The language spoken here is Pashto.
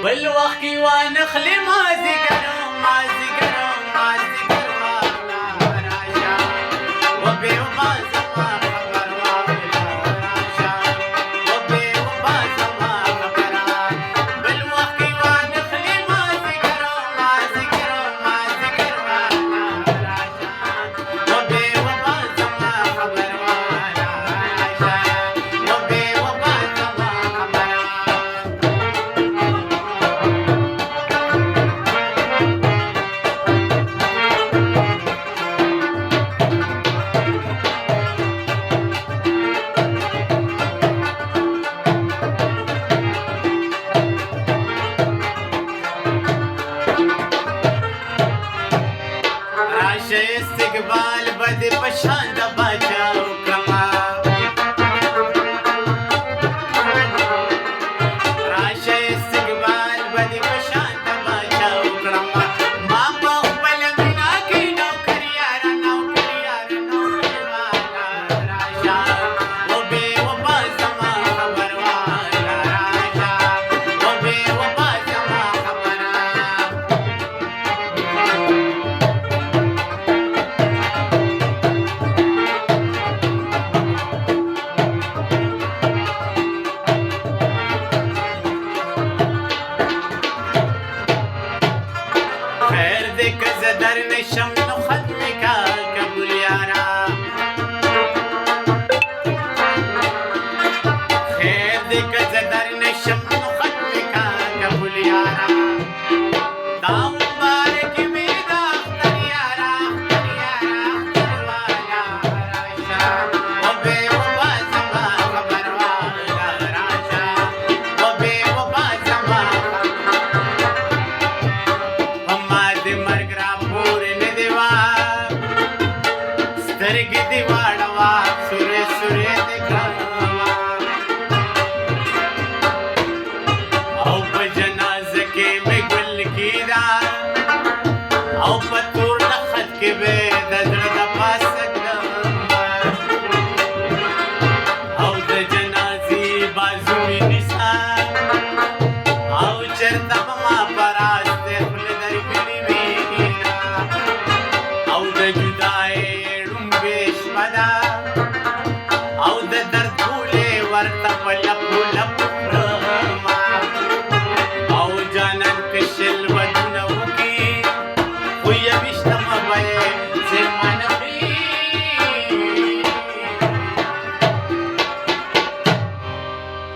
بل وخت کې وانخلې مازدیګر والا راشه وبې وبا زما خبر والا راشه وبې وبا زما خبره بل وخت کې وانخلې مازدیګر والا راشه وبې وبا زما خبر والا راشه وبې وبا زما خبره راشه استقبال بد پشان د بچاو کما راشه استقبال بد پشان د بچاو کما ما په خپل مینا کې نوکریار والا راشه وبې وبا زما خبر والا راشه وبې وبا زما خبره خیر دې که زه در نشم نو ختم کا قبول یارا خیر دې که زه در نشم نو ختم کا قبول یارا دا مبارک می دا اختر یارا اختر والا راشه وبې وبا زما خبر والا راشه وبې وبا زما ما دې مرګ را پورې نه دی وا سترګې دې واړوا سورې سورې دې کړوا او په جنازه کې مې ګل کېدا او په تور لخت کې به د زړه د پاسه کړم او د جنازې بازو مې نیسه